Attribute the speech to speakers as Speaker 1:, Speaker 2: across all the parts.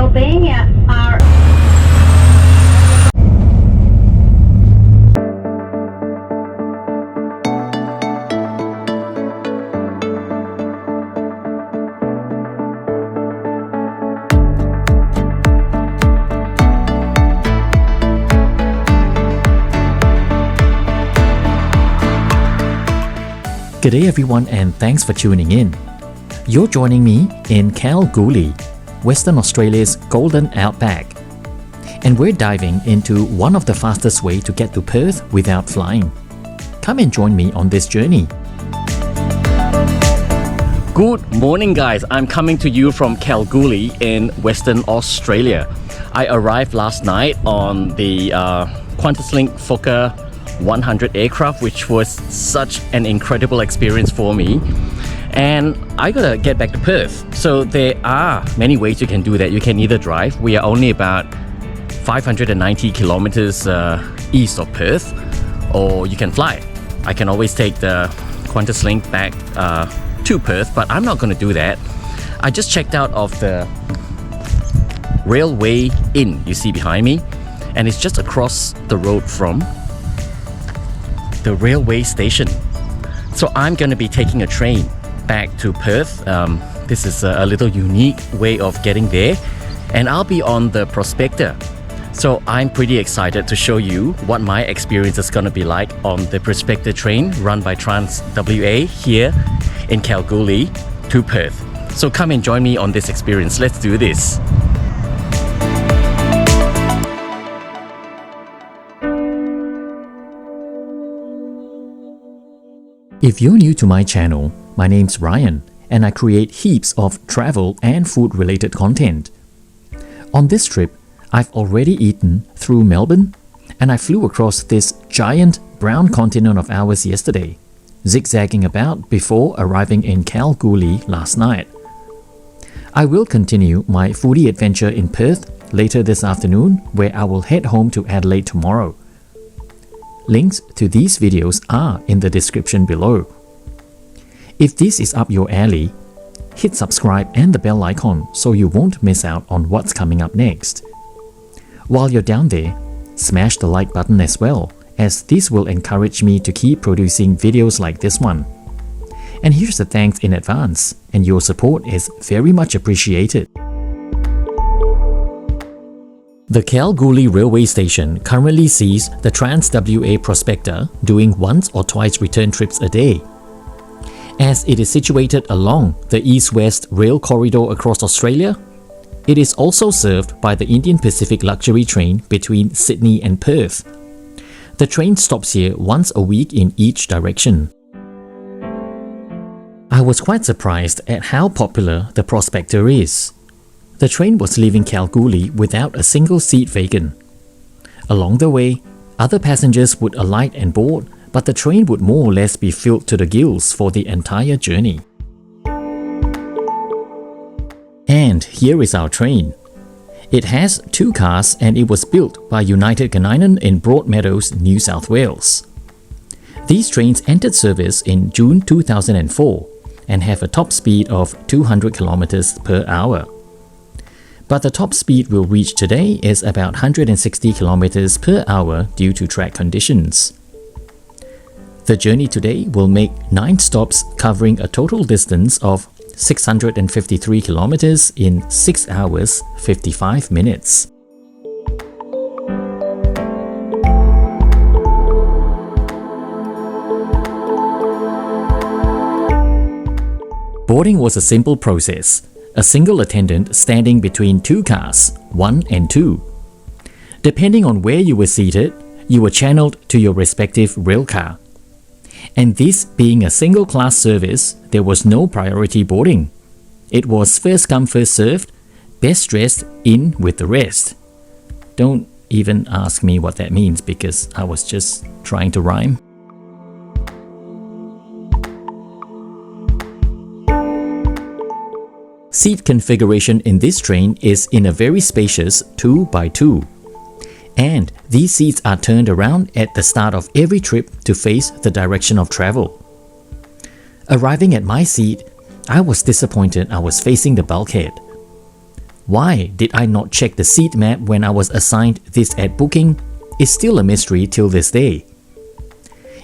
Speaker 1: obeying our
Speaker 2: Good day everyone, and thanks for tuning in. You're joining me in Kalgoorlie, Western Australia's Golden Outback. And we're diving into one of the fastest ways to get to Perth without flying. Come and join me on this journey.
Speaker 3: Good morning guys, I'm coming to you from Kalgoorlie in Western Australia. I arrived last night on the QANTAS Fokker 100 aircraft, which was such an incredible experience for me, and I gotta get back to Perth. So there are many ways you can do that. You can either drive. We are only about 590 kilometers east of Perth, or you can fly. I can always take the QANTAS back to Perth, but I'm not gonna do that. I just checked out of the Railway Inn you see behind me, and it's just across the road from the railway station. So I'm going to be taking a train back to Perth. This is a little unique way of getting there, and I'll be on the Prospector. So I'm pretty excited to show you what my experience is going to be like on the Prospector train run by TransWA here in Kalgoorlie to Perth. So come and join me on this experience. Let's do this.
Speaker 2: If you're new to my channel, my name's Ryan, and I create heaps of travel and food related content. On this trip, I've already eaten through Melbourne, and I flew across this giant brown continent of ours yesterday, zigzagging about before arriving in Kalgoorlie last night. I will continue my foodie adventure in Perth later this afternoon, where I will head home to Adelaide tomorrow. Links to these videos are in the description below. If this is up your alley, hit subscribe and the bell icon so you won't miss out on what's coming up next. While you're down there, smash the like button as well, as this will encourage me to keep producing videos like this one. And here's a thanks in advance, and your support is very much appreciated. The Kalgoorlie railway station currently sees the TransWA Prospector doing once or twice return trips a day. As it is situated along the east-west rail corridor across Australia, it is also served by the Indian Pacific luxury train between Sydney and Perth. The train stops here once a week in each direction. I was quite surprised at how popular the Prospector is. The train was leaving Kalgoorlie without a single seat vacant. Along the way, other passengers would alight and board, but the train would more or less be filled to the gills for the entire journey. And here is our train. It has 2 cars, and it was built by United Gunainen in Broadmeadows, New South Wales. These trains entered service in June 2004 and have a top speed of 200 km per hour. But the top speed we'll reach today is about 160 km per hour due to track conditions. The journey today will make 9 stops covering a total distance of 653 km in 6 hours 55 minutes. Boarding was a simple process. A single attendant standing between 2 cars, 1 and 2. Depending on where you were seated, you were channeled to your respective rail car. And this being a single class service, there was no priority boarding. It was first come first served, best dressed in with the rest. Don't even ask me what that means, because I was just trying to rhyme. Seat configuration in this train is in a very spacious 2x2. And these seats are turned around at the start of every trip to face the direction of travel. Arriving at my seat, I was disappointed I was facing the bulkhead. Why did I not check the seat map when I was assigned this at booking is still a mystery till this day.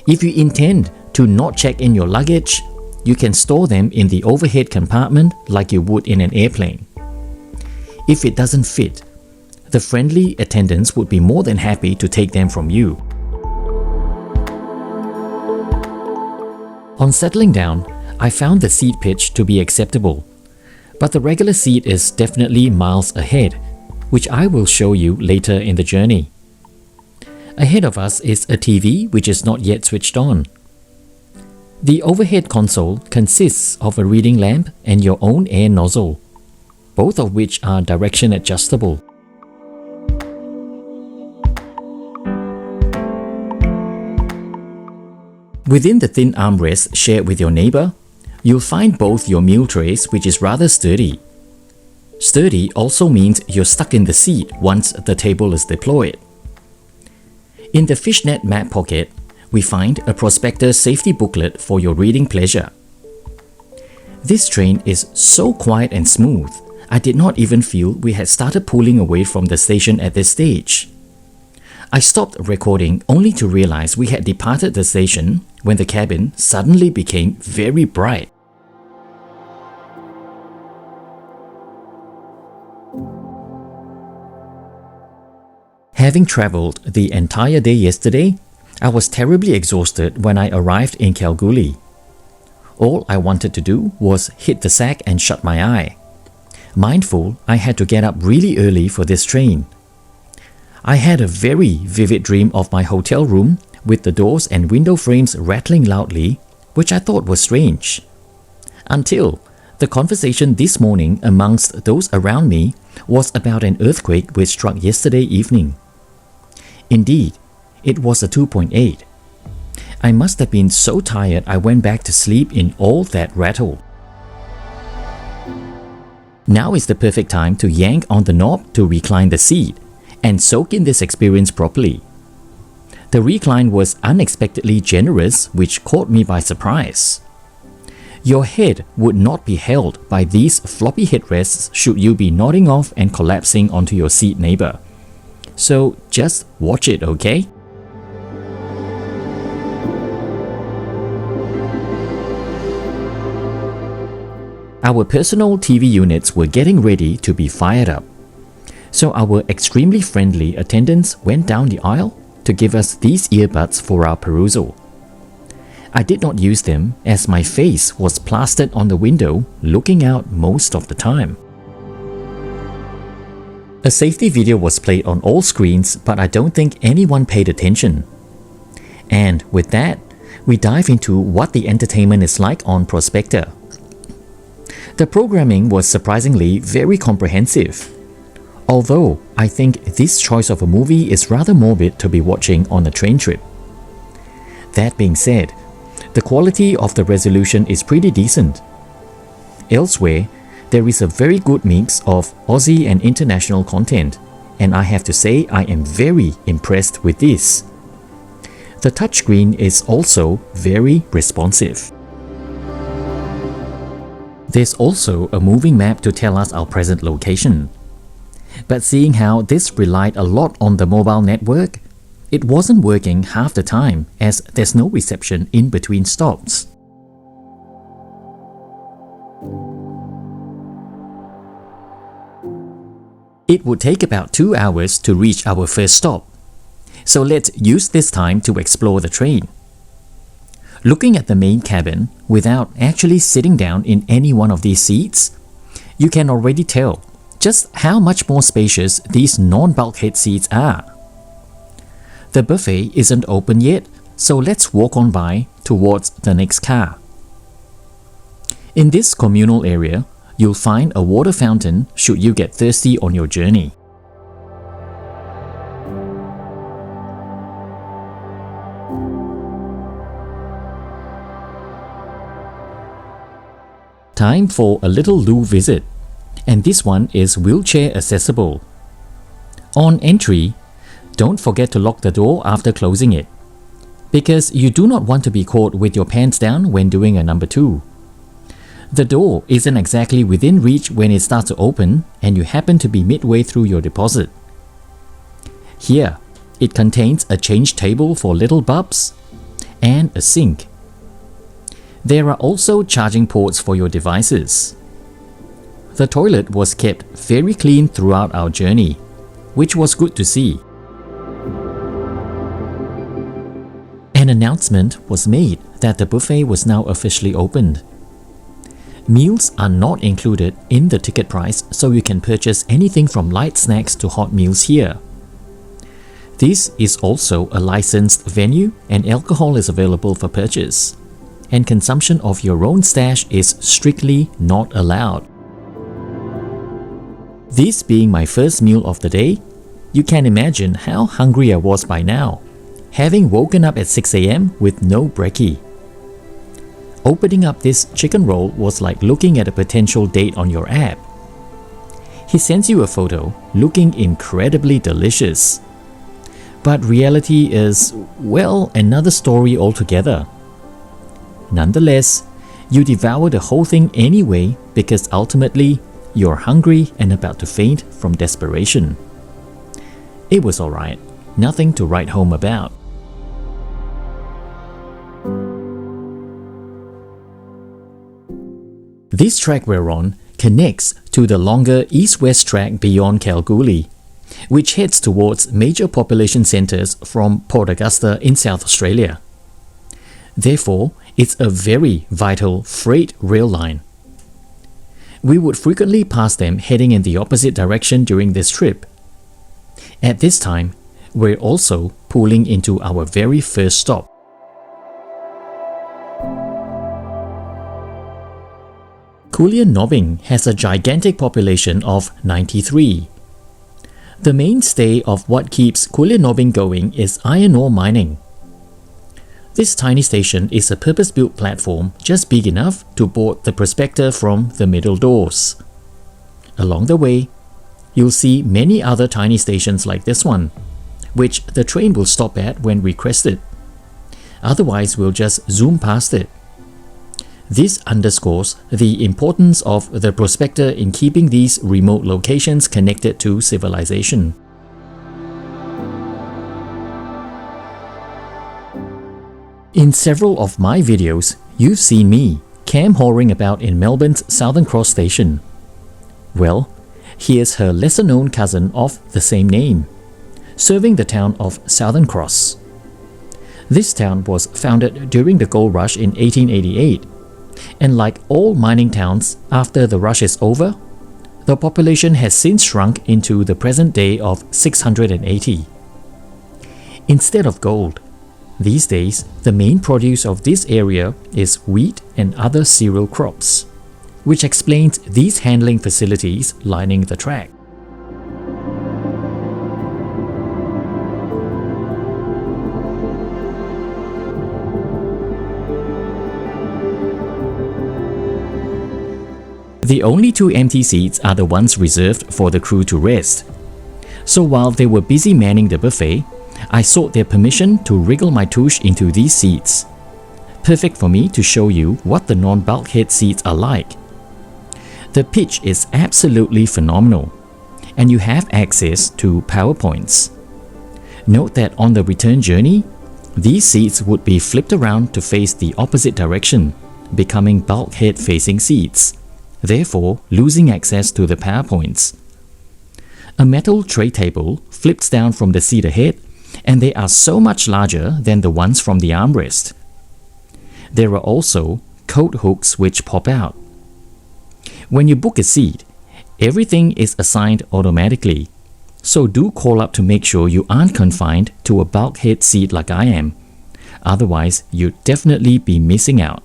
Speaker 2: If you intend to not check in your luggage, you can store them in the overhead compartment like you would in an airplane. If it doesn't fit, the friendly attendants would be more than happy to take them from you. On settling down, I found the seat pitch to be acceptable, but the regular seat is definitely miles ahead, which I will show you later in the journey. Ahead of us is a TV which is not yet switched on. The overhead console consists of a reading lamp and your own air nozzle, both of which are direction adjustable. Within the thin armrest shared with your neighbor, you'll find both your meal trays, which is rather sturdy. Sturdy also means you're stuck in the seat once the table is deployed. In the fishnet map pocket, we find a prospector safety booklet for your reading pleasure. This train is so quiet and smooth, I did not even feel we had started pulling away from the station at this stage. I stopped recording only to realize we had departed the station when the cabin suddenly became very bright. Having traveled the entire day yesterday, I was terribly exhausted when I arrived in Kalgoorlie. All I wanted to do was hit the sack and shut my eye. Mindful, I had to get up really early for this train. I had a very vivid dream of my hotel room with the doors and window frames rattling loudly, which I thought was strange. Until the conversation this morning amongst those around me was about an earthquake which struck yesterday evening. Indeed, it was a 2.8. I must have been so tired I went back to sleep in all that rattle. Now is the perfect time to yank on the knob to recline the seat and soak in this experience properly. The recline was unexpectedly generous, which caught me by surprise. Your head would not be held by these floppy headrests should you be nodding off and collapsing onto your seat neighbor. So just watch it, okay? Our personal TV units were getting ready to be fired up. So our extremely friendly attendants went down the aisle to give us these earbuds for our perusal. I did not use them as my face was plastered on the window looking out most of the time. A safety video was played on all screens, but I don't think anyone paid attention. And with that, we dive into what the entertainment is like on Prospector. The programming was surprisingly very comprehensive. Although I think this choice of a movie is rather morbid to be watching on a train trip. That being said, the quality of the resolution is pretty decent. Elsewhere, there is a very good mix of Aussie and international content, and I have to say I am very impressed with this. The touchscreen is also very responsive. There's also a moving map to tell us our present location. But seeing how this relied a lot on the mobile network, it wasn't working half the time as there's no reception in between stops. It would take about 2 hours to reach our first stop, so let's use this time to explore the train. Looking at the main cabin without actually sitting down in any one of these seats, you can already tell just how much more spacious these non-bulkhead seats are. The buffet isn't open yet, so let's walk on by towards the next car. In this communal area, you'll find a water fountain should you get thirsty on your journey. Time for a little loo visit, and this one is wheelchair accessible. On entry, don't forget to lock the door after closing it, because you do not want to be caught with your pants down when doing a number 2. The door isn't exactly within reach when it starts to open and you happen to be midway through your deposit. Here, it contains a change table for little bubs and a sink. There are also charging ports for your devices. The toilet was kept very clean throughout our journey, which was good to see. An announcement was made that the buffet was now officially opened. Meals are not included in the ticket price, so you can purchase anything from light snacks to hot meals here. This is also a licensed venue and alcohol is available for purchase, and consumption of your own stash is strictly not allowed. This being my first meal of the day, you can imagine how hungry I was by now, having woken up at 6 AM with no brekkie. Opening up this chicken roll was like looking at a potential date on your app. He sends you a photo looking incredibly delicious. But reality is, well, another story altogether. Nonetheless, you devour the whole thing anyway because ultimately, you're hungry and about to faint from desperation. It was alright, nothing to write home about. This track we're on connects to the longer east-west track beyond Kalgoorlie, which heads towards major population centres from Port Augusta in South Australia. Therefore, it's a very vital freight rail line. We would frequently pass them heading in the opposite direction during this trip. At this time, we're also pulling into our very first stop. Coolionobing has a gigantic population of 93. The mainstay of what keeps Coolionobing going is iron ore mining. This tiny station is a purpose-built platform just big enough to board the prospector from the middle doors. Along the way, you'll see many other tiny stations like this one, which the train will stop at when requested. Otherwise, we'll just zoom past it. This underscores the importance of the prospector in keeping these remote locations connected to civilization. In several of my videos, you've seen me cam-horing about in Melbourne's Southern Cross station. Well, here's her lesser-known cousin of the same name, serving the town of Southern Cross. This town was founded during the gold rush in 1888, and like all mining towns after the rush is over, the population has since shrunk into the present day of 680. Instead of gold, these days the main produce of this area is wheat and other cereal crops, which explains these handling facilities lining the track. The only two empty seats are the ones reserved for the crew to rest. So while they were busy manning the buffet, I sought their permission to wriggle my tush into these seats. Perfect for me to show you what the non-bulkhead seats are like. The pitch is absolutely phenomenal, and you have access to PowerPoints. Note that on the return journey, these seats would be flipped around to face the opposite direction, becoming bulkhead-facing seats, therefore losing access to the PowerPoints. A metal tray table flips down from the seat ahead, and they are so much larger than the ones from the armrest. There are also coat hooks which pop out. When you book a seat, everything is assigned automatically, so do call up to make sure you aren't confined to a bulkhead seat like I am. Otherwise, you'd definitely be missing out.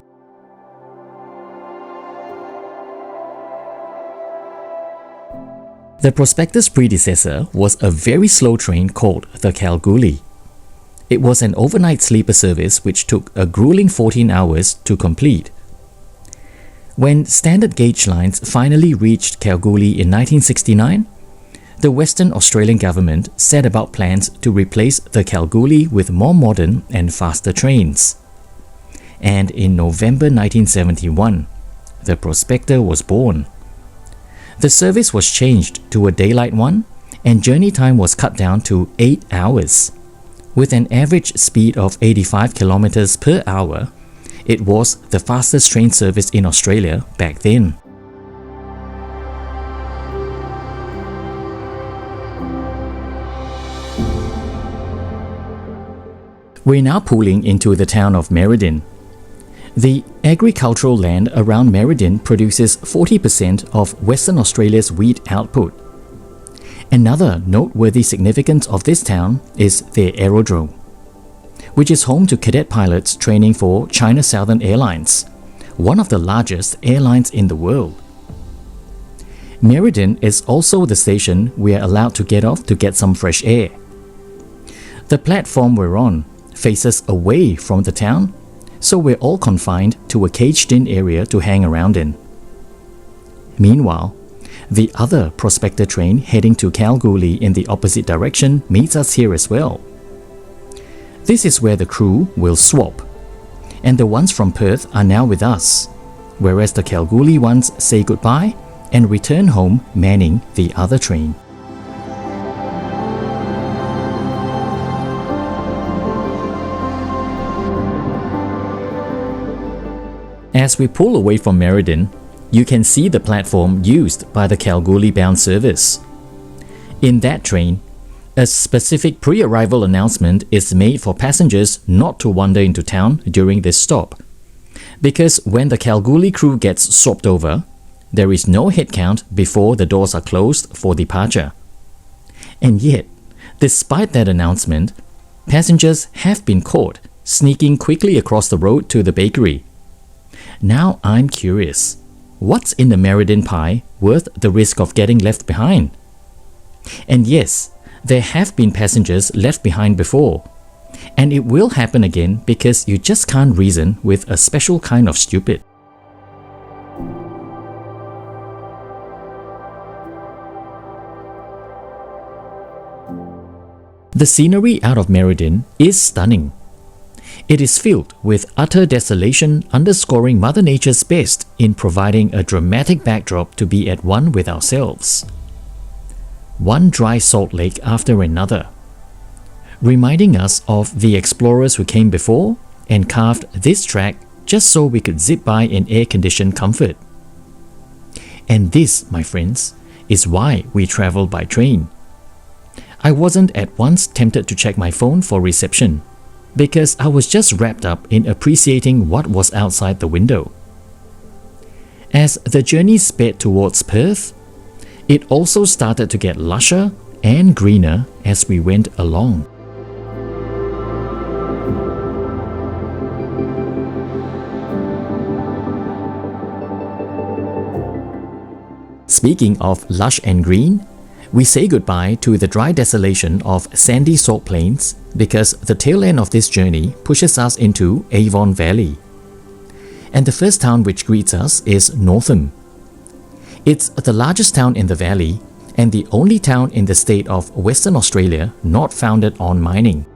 Speaker 2: The Prospector's predecessor was a very slow train called the Kalgoorlie. It was an overnight sleeper service which took a grueling 14 hours to complete. When standard gauge lines finally reached Kalgoorlie in 1969, the Western Australian government set about plans to replace the Kalgoorlie with more modern and faster trains. And in November 1971, the Prospector was born. The service was changed to a daylight one, and journey time was cut down to 8 hours. With an average speed of 85 kilometers per hour, it was the fastest train service in Australia back then. We're now pulling into the town of Merredin. The agricultural land around Merredin produces 40% of Western Australia's wheat output. Another noteworthy significance of this town is their aerodrome, which is home to cadet pilots training for China Southern Airlines, one of the largest airlines in the world. Merredin is also the station we are allowed to get off to get some fresh air. The platform we're on faces away from the town, so we're all confined to a caged-in area to hang around in. Meanwhile, the other Prospector train heading to Kalgoorlie in the opposite direction meets us here as well. This is where the crew will swap, and the ones from Perth are now with us, whereas the Kalgoorlie ones say goodbye and return home manning the other train. As we pull away from Merredin, you can see the platform used by the Kalgoorlie-bound service. In that train, a specific pre-arrival announcement is made for passengers not to wander into town during this stop, because when the Kalgoorlie crew gets swapped over, there is no head count before the doors are closed for departure. And yet, despite that announcement, passengers have been caught sneaking quickly across the road to the bakery. Now I'm curious, what's in the Merredin pie worth the risk of getting left behind? And yes, there have been passengers left behind before, and it will happen again because you just can't reason with a special kind of stupid. The scenery out of Merredin is stunning. It is filled with utter desolation, underscoring Mother Nature's best in providing a dramatic backdrop to be at one with ourselves. One dry salt lake after another, reminding us of the explorers who came before and carved this track just so we could zip by in air-conditioned comfort. And this, my friends, is why we travel by train. I wasn't at once tempted to check my phone for reception, because I was just wrapped up in appreciating what was outside the window. As the journey sped towards Perth, it also started to get lusher and greener as we went along. Speaking of lush and green, we say goodbye to the dry desolation of sandy salt plains because the tail end of this journey pushes us into Avon Valley. And the first town which greets us is Northam. It's the largest town in the valley and the only town in the state of Western Australia not founded on mining.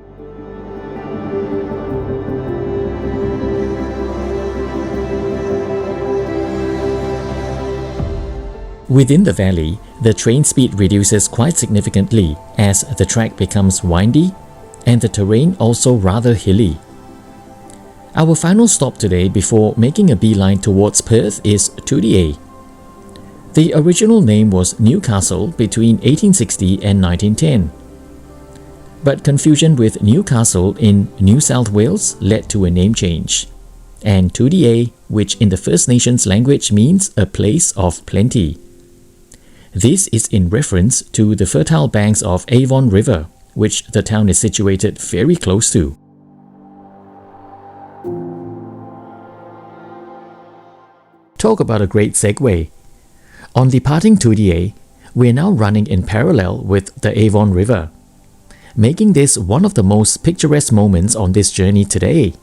Speaker 2: Within the valley, the train speed reduces quite significantly as the track becomes windy and the terrain also rather hilly. Our final stop today before making a beeline towards Perth is TransWA. The original name was Newcastle between 1860 and 1910. But confusion with Newcastle in New South Wales led to a name change, and TransWA, which in the First Nations language means a place of plenty. This is in reference to the fertile banks of Avon River, which the town is situated very close to. Talk about a great segue. On departing TransWA, we are now running in parallel with the Avon River, making this one of the most picturesque moments on this journey today.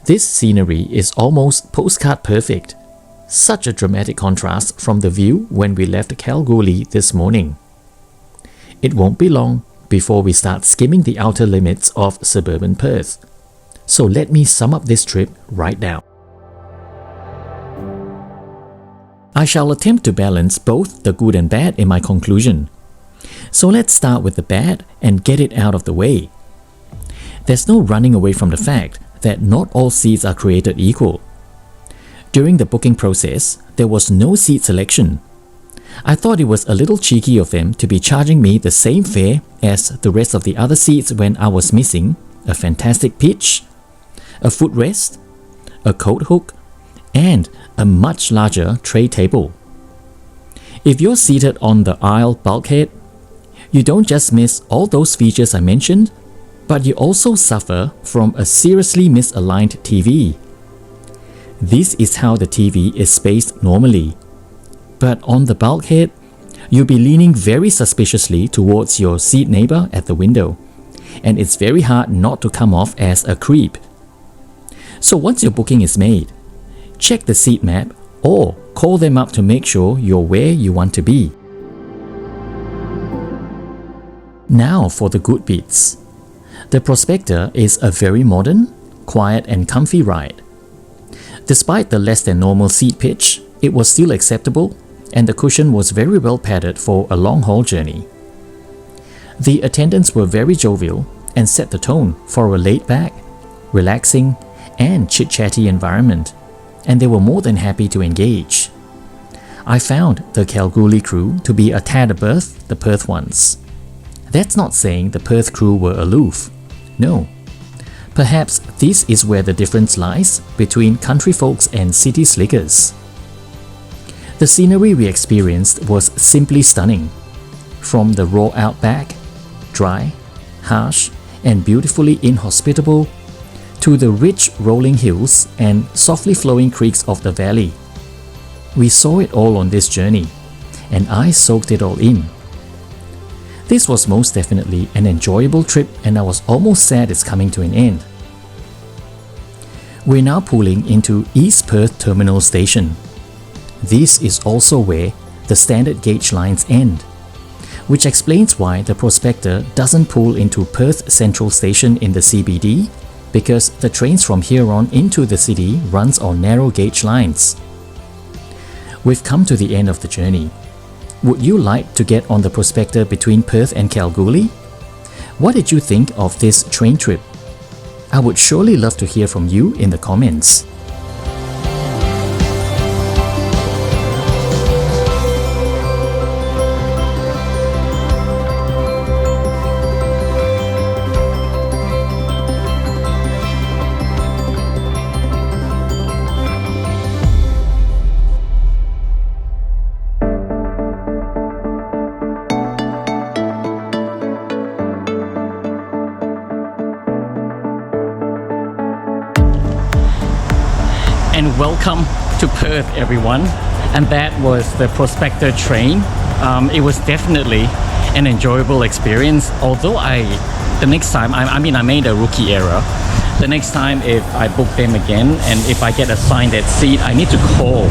Speaker 2: This scenery is almost postcard perfect. Such a dramatic contrast from the view when we left Kalgoorlie this morning. It won't be long before we start skimming the outer limits of suburban Perth. So let me sum up this trip right now. I shall attempt to balance both the good and bad in my conclusion. So let's start with the bad and get it out of the way. There's no running away from the fact that not all seats are created equal. During the booking process, there was no seat selection. I thought it was a little cheeky of them to be charging me the same fare as the rest of the other seats when I was missing a fantastic pitch, a footrest, a coat hook, and a much larger tray table. If you're seated on the aisle bulkhead, you don't just miss all those features I mentioned, but you also suffer from a seriously misaligned TV. This is how the TV is spaced normally. But on the bulkhead, you'll be leaning very suspiciously towards your seat neighbor at the window, and it's very hard not to come off as a creep. So once your booking is made, check the seat map or call them up to make sure you're where you want to be. Now for the good bits. The Prospector is a very modern, quiet and comfy ride. Despite the less than normal seat pitch, it was still acceptable and the cushion was very well padded for a long-haul journey. The attendants were very jovial and set the tone for a laid-back, relaxing and chit-chatty environment, and they were more than happy to engage. I found the Kalgoorlie crew to be a tad above the Perth ones. That's not saying the Perth crew were aloof. No. Perhaps this is where the difference lies between country folks and city slickers. The scenery we experienced was simply stunning. From the raw outback, dry, harsh, and beautifully inhospitable, to the rich rolling hills and softly flowing creeks of the valley. We saw it all on this journey, and I soaked it all in. This was most definitely an enjoyable trip, and I was almost sad it's coming to an end. We're now pulling into East Perth Terminal Station. This is also where the standard gauge lines end, which explains why the Prospector doesn't pull into Perth Central Station in the CBD, because the trains from here on into the city runs on narrow gauge lines. We've come to the end of the journey. Would you like to get on the Prospector between Perth and Kalgoorlie? What did you think of this train trip? I would surely love to hear from you in the comments.
Speaker 3: And welcome to Perth, everyone. And that was the Prospector Train. It was definitely an enjoyable experience. Although the next time, I made a rookie error. The next time if I book them again and if I get assigned that seat, I need to call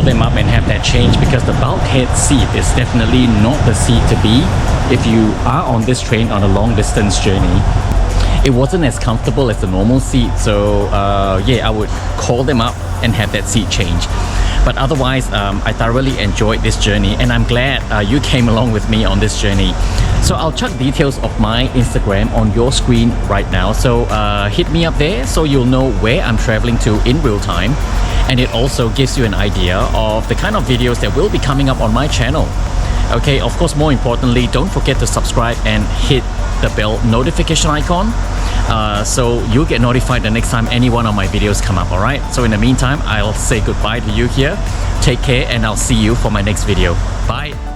Speaker 3: them up and have that changed, because the bulkhead seat is definitely not the seat to be if you are on this train on a long distance journey. It wasn't as comfortable as the normal seat, so yeah, I would call them up and have that seat changed. But otherwise, I thoroughly enjoyed this journey, and I'm glad you came along with me on this journey. So I'll chuck details of my Instagram on your screen right now, so hit me up there so you'll know where I'm traveling to in real time, and it also gives you an idea of the kind of videos that will be coming up on my channel. Okay, of course, more importantly, don't forget to subscribe and hit the bell notification icon so you'll get notified the next time any one of my videos come up. Alright, so in the meantime, I'll say goodbye to you here. Take care, and I'll see you for my next video. Bye.